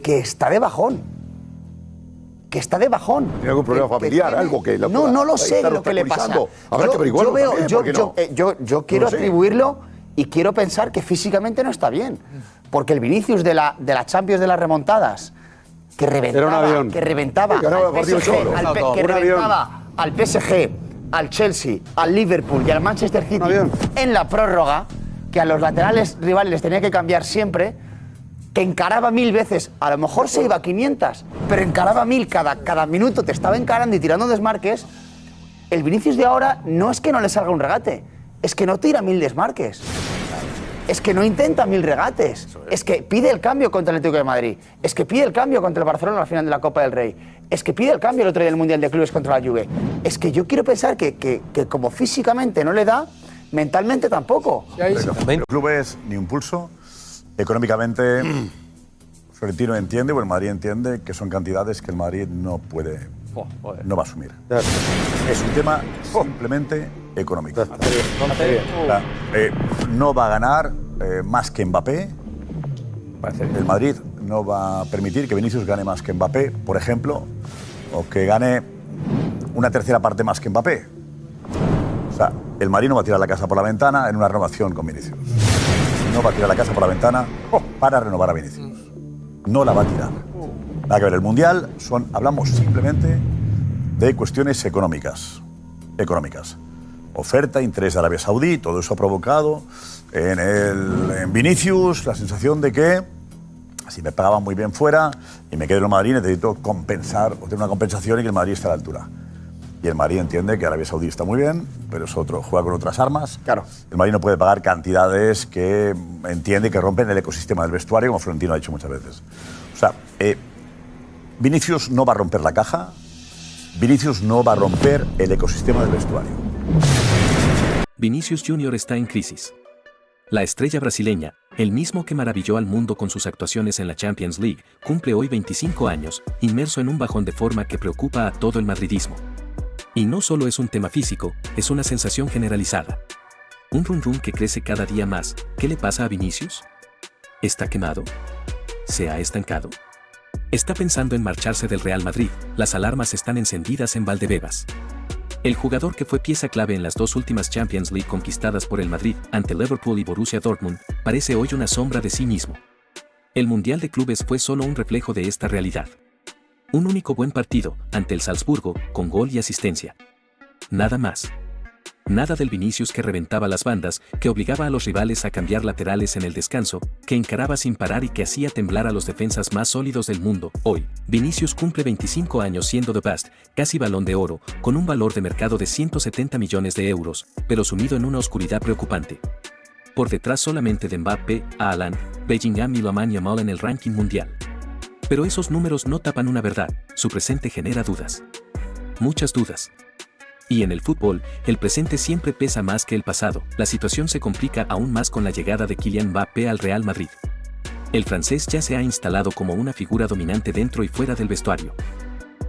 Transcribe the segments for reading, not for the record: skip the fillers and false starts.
que está de bajón. Que está de bajón. ¿Tiene algún problema familiar? Algo que no lo sé lo que le pasa. Habrá que averiguarlo también, yo quiero atribuirlo y quiero pensar que físicamente no está bien. Porque el Vinicius de la Champions de las remontadas, que reventaba al PSG, al Chelsea, al Liverpool y al Manchester City en la prórroga, que a los laterales rivales les tenía que cambiar siempre, que encaraba 1000 veces, a lo mejor se iba a 500, pero encaraba 1000 cada minuto, te estaba encarando y tirando desmarques. El Vinicius de ahora no es que no le salga un regate, es que no tira 1000 desmarques. Es que no intenta 1000 regates. Es que pide el cambio contra el Atlético de Madrid. Es que pide el cambio contra el Barcelona al final de la Copa del Rey. Es que pide el cambio el otro día del Mundial de Clubes contra la Juve. Es que yo quiero pensar que como físicamente no le da, mentalmente tampoco. Los clubes ni un pulso. Económicamente, Florentino entiende, o el Madrid entiende, que son cantidades que el Madrid no puede, no va a asumir. Es un tema simplemente económico. No va a ganar más que Mbappé. El Madrid no va a permitir que Vinicius gane más que Mbappé, por ejemplo, o que gane una tercera parte más que Mbappé. O sea, el Madrid no va a tirar la casa por la ventana en una renovación con Vinicius. No va a tirar la casa por la ventana para renovar a Vinicius. No la va a tirar. Nada que ver, el Mundial hablamos simplemente de cuestiones económicas. Oferta, interés de Arabia Saudí, todo eso ha provocado en Vinicius la sensación de que si me pagaban muy bien fuera y me quedo en el Madrid necesito compensar o tener una compensación y que el Madrid esté a la altura. Y el Madrid entiende que Arabia Saudí está muy bien, pero juega con otras armas. Claro. El Madrid no puede pagar cantidades que entiende que rompen el ecosistema del vestuario, como Florentino ha dicho muchas veces. O sea, Vinicius no va a romper la caja, Vinicius no va a romper el ecosistema del vestuario. Vinicius Jr. está en crisis. La estrella brasileña, el mismo que maravilló al mundo con sus actuaciones en la Champions League, cumple hoy 25 años, inmerso en un bajón de forma que preocupa a todo el madridismo. Y no solo es un tema físico, es una sensación generalizada. Un run que crece cada día más. ¿Qué le pasa a Vinicius? ¿Está quemado? ¿Se ha estancado? Está pensando en marcharse del Real Madrid. Las alarmas están encendidas en Valdebebas. El jugador que fue pieza clave en las dos últimas Champions League conquistadas por el Madrid ante Liverpool y Borussia Dortmund, parece hoy una sombra de sí mismo. El Mundial de Clubes fue solo un reflejo de esta realidad. Un único buen partido, ante el Salzburgo, con gol y asistencia. Nada más. Nada del Vinicius que reventaba las bandas, que obligaba a los rivales a cambiar laterales en el descanso, que encaraba sin parar y que hacía temblar a los defensas más sólidos del mundo. Hoy, Vinicius cumple 25 años siendo the best, casi Balón de Oro, con un valor de mercado de 170 millones de euros, pero sumido en una oscuridad preocupante. Por detrás solamente de Mbappé, Haaland, Bellingham y Lamine Yamal en el ranking mundial. Pero esos números no tapan una verdad, su presente genera dudas. Muchas dudas. Y en el fútbol, el presente siempre pesa más que el pasado. La situación se complica aún más con la llegada de Kylian Mbappé al Real Madrid. El francés ya se ha instalado como una figura dominante dentro y fuera del vestuario.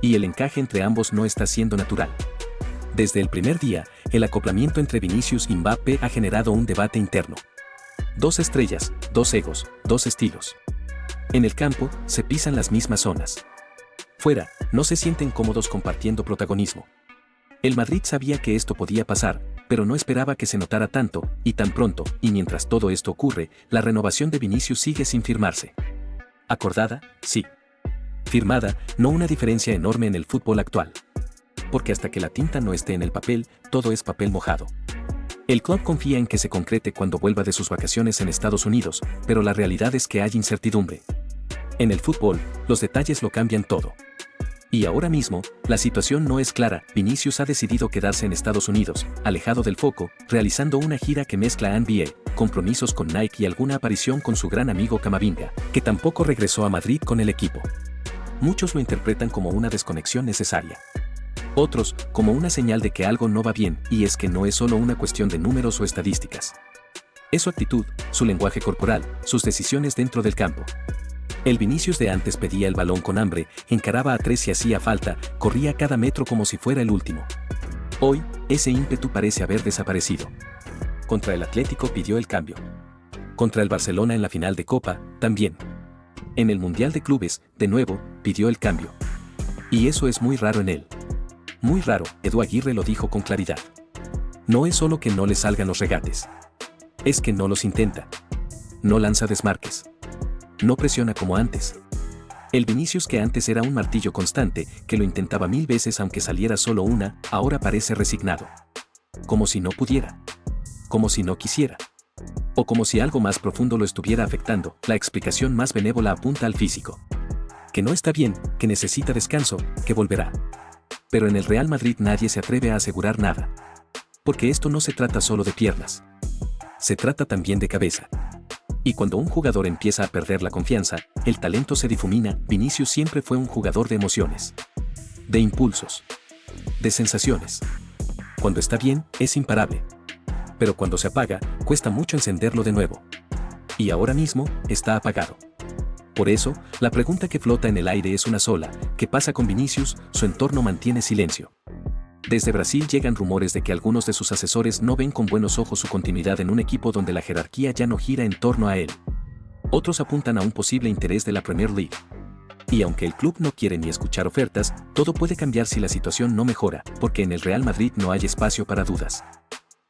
Y el encaje entre ambos no está siendo natural. Desde el primer día, el acoplamiento entre Vinicius y Mbappé ha generado un debate interno. Dos estrellas, dos egos, dos estilos. En el campo, se pisan las mismas zonas. Fuera, no se sienten cómodos compartiendo protagonismo. El Madrid sabía que esto podía pasar, pero no esperaba que se notara tanto, y tan pronto, y mientras todo esto ocurre, la renovación de Vinicius sigue sin firmarse. ¿Acordada? Sí. Firmada, no una diferencia enorme en el fútbol actual. Porque hasta que la tinta no esté en el papel, todo es papel mojado. El club confía en que se concrete cuando vuelva de sus vacaciones en Estados Unidos, pero la realidad es que hay incertidumbre. En el fútbol, los detalles lo cambian todo. Y ahora mismo, la situación no es clara. Vinicius ha decidido quedarse en Estados Unidos, alejado del foco, realizando una gira que mezcla NBA, compromisos con Nike y alguna aparición con su gran amigo Camavinga, que tampoco regresó a Madrid con el equipo. Muchos lo interpretan como una desconexión necesaria. Otros, como una señal de que algo no va bien, y es que no es solo una cuestión de números o estadísticas. Es su actitud, su lenguaje corporal, sus decisiones dentro del campo. El Vinicius de antes pedía el balón con hambre, encaraba a tres si hacía falta, corría cada metro como si fuera el último. Hoy, ese ímpetu parece haber desaparecido. Contra el Atlético pidió el cambio. Contra el Barcelona en la final de Copa, también. En el Mundial de Clubes, de nuevo, pidió el cambio. Y eso es muy raro en él. Muy raro, Edu Aguirre lo dijo con claridad. No es solo que no le salgan los regates. Es que no los intenta. No lanza desmarques. No presiona como antes. El Vinicius que antes era un martillo constante, que lo intentaba 1000 veces aunque saliera solo una, ahora parece resignado. Como si no pudiera. Como si no quisiera. O como si algo más profundo lo estuviera afectando. La explicación más benévola apunta al físico. Que no está bien, que necesita descanso, que volverá. Pero en el Real Madrid nadie se atreve a asegurar nada. Porque esto no se trata solo de piernas. Se trata también de cabeza. Y cuando un jugador empieza a perder la confianza, el talento se difumina. Vinicius siempre fue un jugador de emociones. De impulsos. De sensaciones. Cuando está bien, es imparable. Pero cuando se apaga, cuesta mucho encenderlo de nuevo. Y ahora mismo, está apagado. Por eso, la pregunta que flota en el aire es una sola: ¿qué pasa con Vinicius? Su entorno mantiene silencio. Desde Brasil llegan rumores de que algunos de sus asesores no ven con buenos ojos su continuidad en un equipo donde la jerarquía ya no gira en torno a él. Otros apuntan a un posible interés de la Premier League. Y aunque el club no quiere ni escuchar ofertas, todo puede cambiar si la situación no mejora, porque en el Real Madrid no hay espacio para dudas.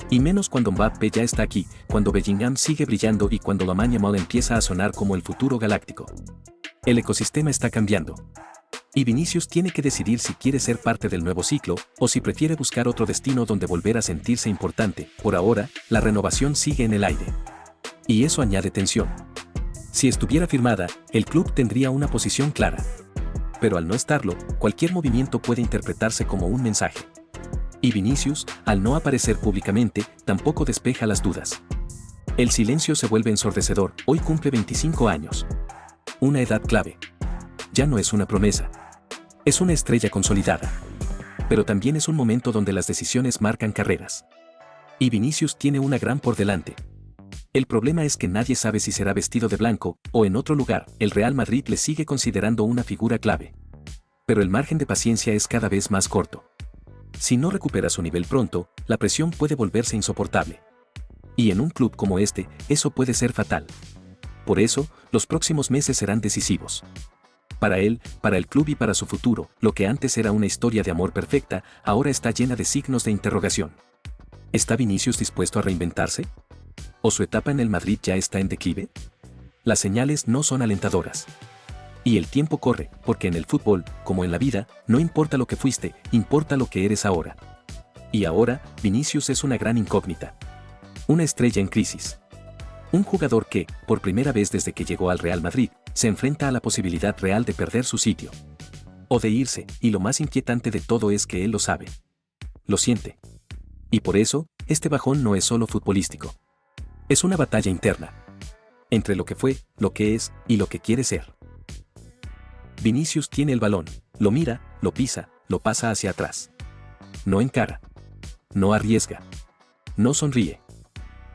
Y menos cuando Mbappé ya está aquí, cuando Bellingham sigue brillando y cuando Lamine Yamal empieza a sonar como el futuro galáctico. El ecosistema está cambiando. Y Vinicius tiene que decidir si quiere ser parte del nuevo ciclo, o si prefiere buscar otro destino donde volver a sentirse importante. Por ahora, la renovación sigue en el aire. Y eso añade tensión. Si estuviera firmada, el club tendría una posición clara. Pero al no estarlo, cualquier movimiento puede interpretarse como un mensaje. Y Vinicius, al no aparecer públicamente, tampoco despeja las dudas. El silencio se vuelve ensordecedor. Hoy cumple 25 años. Una edad clave. Ya no es una promesa. Es una estrella consolidada. Pero también es un momento donde las decisiones marcan carreras. Y Vinicius tiene una gran por delante. El problema es que nadie sabe si será vestido de blanco o en otro lugar. El Real Madrid le sigue considerando una figura clave. Pero el margen de paciencia es cada vez más corto. Si no recupera su nivel pronto, la presión puede volverse insoportable. Y en un club como este, eso puede ser fatal. Por eso, los próximos meses serán decisivos. Para él, para el club y para su futuro, lo que antes era una historia de amor perfecta, ahora está llena de signos de interrogación. ¿Está Vinicius dispuesto a reinventarse? ¿O su etapa en el Madrid ya está en declive? Las señales no son alentadoras. Y el tiempo corre, porque en el fútbol, como en la vida, no importa lo que fuiste, importa lo que eres ahora. Y ahora, Vinicius es una gran incógnita. Una estrella en crisis. Un jugador que, por primera vez desde que llegó al Real Madrid, se enfrenta a la posibilidad real de perder su sitio. O de irse, y lo más inquietante de todo es que él lo sabe. Lo siente. Y por eso, este bajón no es solo futbolístico. Es una batalla interna. Entre lo que fue, lo que es, y lo que quiere ser. Vinicius tiene el balón, lo mira, lo pisa, lo pasa hacia atrás. No encara. No arriesga. No sonríe.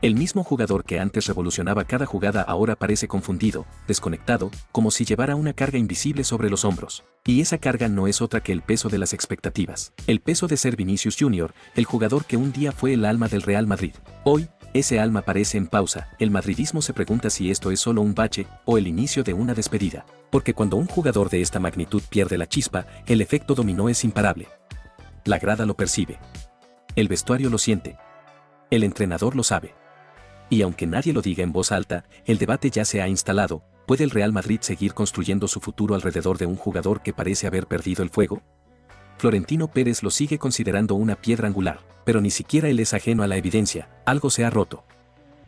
El mismo jugador que antes revolucionaba cada jugada ahora parece confundido, desconectado, como si llevara una carga invisible sobre los hombros. Y esa carga no es otra que el peso de las expectativas. El peso de ser Vinicius Jr., el jugador que un día fue el alma del Real Madrid. Hoy, ese alma parece en pausa. El madridismo se pregunta si esto es solo un bache o el inicio de una despedida. Porque cuando un jugador de esta magnitud pierde la chispa, el efecto dominó es imparable. La grada lo percibe. El vestuario lo siente. El entrenador lo sabe. Y aunque nadie lo diga en voz alta, el debate ya se ha instalado. ¿Puede el Real Madrid seguir construyendo su futuro alrededor de un jugador que parece haber perdido el fuego? Florentino Pérez lo sigue considerando una piedra angular, pero ni siquiera él es ajeno a la evidencia. Algo se ha roto.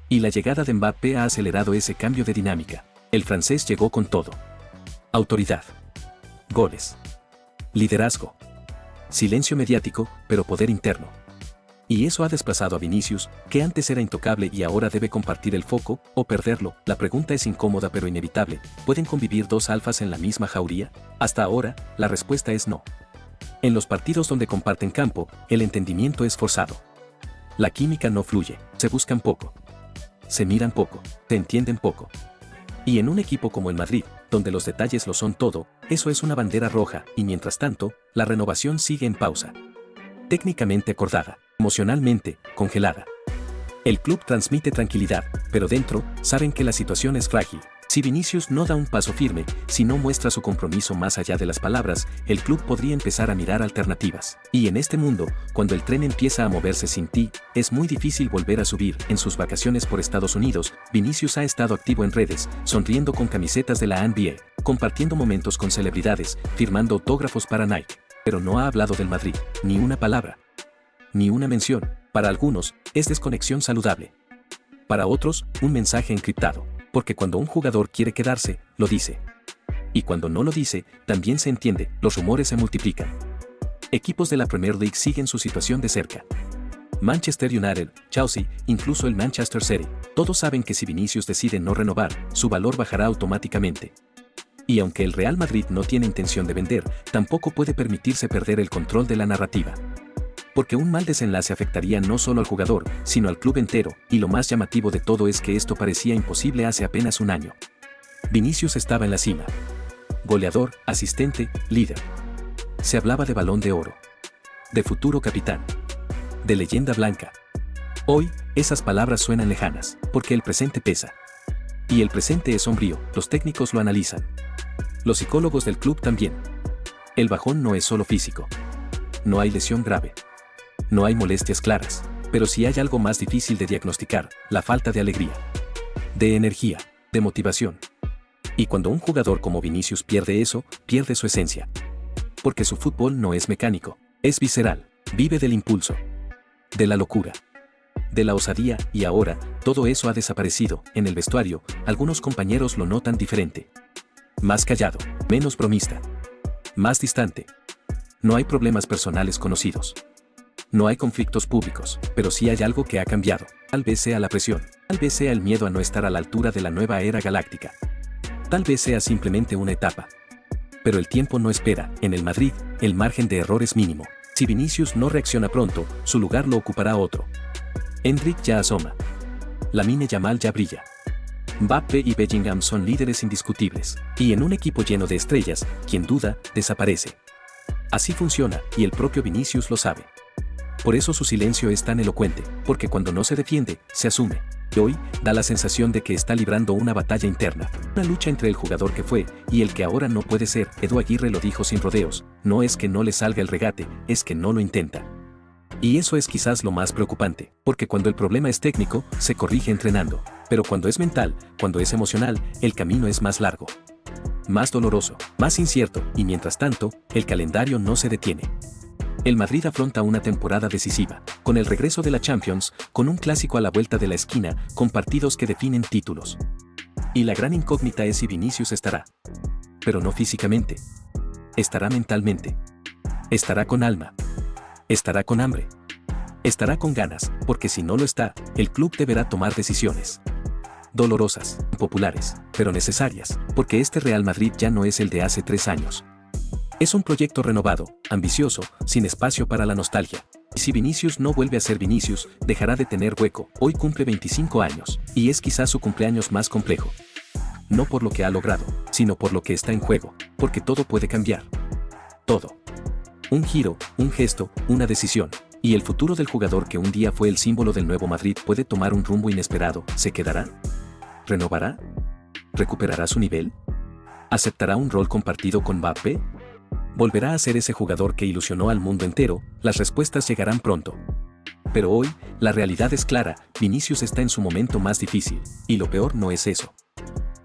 Y la llegada de Mbappé ha acelerado ese cambio de dinámica. El francés llegó con todo. Autoridad. Goles. Liderazgo. Silencio mediático, pero poder interno. Y eso ha desplazado a Vinicius, que antes era intocable y ahora debe compartir el foco, o perderlo. La pregunta es incómoda pero inevitable. ¿Pueden convivir dos alfas en la misma jauría? Hasta ahora, la respuesta es no. En los partidos donde comparten campo, el entendimiento es forzado. La química no fluye, se buscan poco. Se miran poco, se entienden poco. Y en un equipo como el Madrid, donde los detalles lo son todo, eso es una bandera roja, y mientras tanto, la renovación sigue en pausa. Técnicamente acordada, emocionalmente, congelada. El club transmite tranquilidad, pero dentro, saben que la situación es frágil. Si Vinicius no da un paso firme, si no muestra su compromiso más allá de las palabras, el club podría empezar a mirar alternativas. Y en este mundo, cuando el tren empieza a moverse sin ti, es muy difícil volver a subir. En sus vacaciones por Estados Unidos, Vinicius ha estado activo en redes, sonriendo con camisetas de la NBA, compartiendo momentos con celebridades, firmando autógrafos para Nike. Pero no ha hablado del Madrid, ni una palabra, ni una mención. Para algunos, es desconexión saludable. Para otros, un mensaje encriptado. Porque cuando un jugador quiere quedarse, lo dice. Y cuando no lo dice, también se entiende, los rumores se multiplican. Equipos de la Premier League siguen su situación de cerca. Manchester United, Chelsea, incluso el Manchester City, todos saben que si Vinicius decide no renovar, su valor bajará automáticamente. Y aunque el Real Madrid no tiene intención de vender, tampoco puede permitirse perder el control de la narrativa. Porque un mal desenlace afectaría no solo al jugador, sino al club entero, y lo más llamativo de todo es que esto parecía imposible hace apenas un año. Vinicius estaba en la cima. Goleador, asistente, líder. Se hablaba de Balón de Oro. De futuro capitán. De leyenda blanca. Hoy, esas palabras suenan lejanas, porque el presente pesa. Y el presente es sombrío, los técnicos lo analizan. Los psicólogos del club también. El bajón no es solo físico. No hay lesión grave. No hay molestias claras, pero sí hay algo más difícil de diagnosticar, la falta de alegría, de energía, de motivación. Y cuando un jugador como Vinicius pierde eso, pierde su esencia. Porque su fútbol no es mecánico, es visceral, vive del impulso, de la locura, de la osadía, y ahora, todo eso ha desaparecido. En el vestuario, algunos compañeros lo notan diferente. Más callado, menos bromista, más distante. No hay problemas personales conocidos. No hay conflictos públicos, pero sí hay algo que ha cambiado. Tal vez sea la presión, tal vez sea el miedo a no estar a la altura de la nueva era galáctica. Tal vez sea simplemente una etapa. Pero el tiempo no espera. En el Madrid, el margen de error es mínimo. Si Vinicius no reacciona pronto, su lugar lo ocupará otro. Endrick ya asoma. Lamine Yamal ya brilla. Mbappé y Bellingham son líderes indiscutibles. Y en un equipo lleno de estrellas, quien duda, desaparece. Así funciona, y el propio Vinicius lo sabe. Por eso su silencio es tan elocuente, porque cuando no se defiende, se asume. Y hoy, da la sensación de que está librando una batalla interna, una lucha entre el jugador que fue y el que ahora no puede ser. Edu Aguirre lo dijo sin rodeos, no es que no le salga el regate, es que no lo intenta. Y eso es quizás lo más preocupante, porque cuando el problema es técnico, se corrige entrenando. Pero cuando es mental, cuando es emocional, el camino es más largo, más doloroso, más incierto, y mientras tanto, el calendario no se detiene. El Madrid afronta una temporada decisiva, con el regreso de la Champions, con un clásico a la vuelta de la esquina, con partidos que definen títulos. Y la gran incógnita es si Vinicius estará. Pero no físicamente. Estará mentalmente. Estará con alma. Estará con hambre. Estará con ganas, porque si no lo está, el club deberá tomar decisiones. Dolorosas, impopulares, pero necesarias, porque este Real Madrid ya no es el de hace 3 años. Es un proyecto renovado, ambicioso, sin espacio para la nostalgia. Y si Vinicius no vuelve a ser Vinicius, dejará de tener hueco. Hoy cumple 25 años, y es quizás su cumpleaños más complejo. No por lo que ha logrado, sino por lo que está en juego, porque todo puede cambiar. Todo. Un giro, un gesto, una decisión. Y el futuro del jugador que un día fue el símbolo del nuevo Madrid puede tomar un rumbo inesperado. ¿Se quedará? ¿Renovará? ¿Recuperará su nivel? ¿Aceptará un rol compartido con Mbappé? ¿Volverá a ser ese jugador que ilusionó al mundo entero? Las respuestas llegarán pronto. Pero hoy, la realidad es clara, Vinicius está en su momento más difícil, y lo peor no es eso.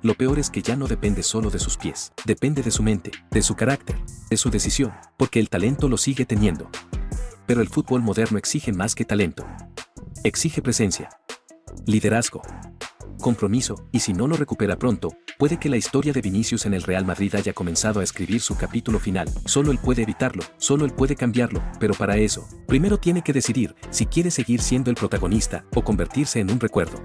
Lo peor es que ya no depende solo de sus pies, depende de su mente, de su carácter, de su decisión, porque el talento lo sigue teniendo. Pero el fútbol moderno exige más que talento. Exige presencia, liderazgo, compromiso, y si no lo recupera pronto, puede que la historia de Vinicius en el Real Madrid haya comenzado a escribir su capítulo final. Solo él puede evitarlo, solo él puede cambiarlo, pero para eso, primero tiene que decidir si quiere seguir siendo el protagonista o convertirse en un recuerdo.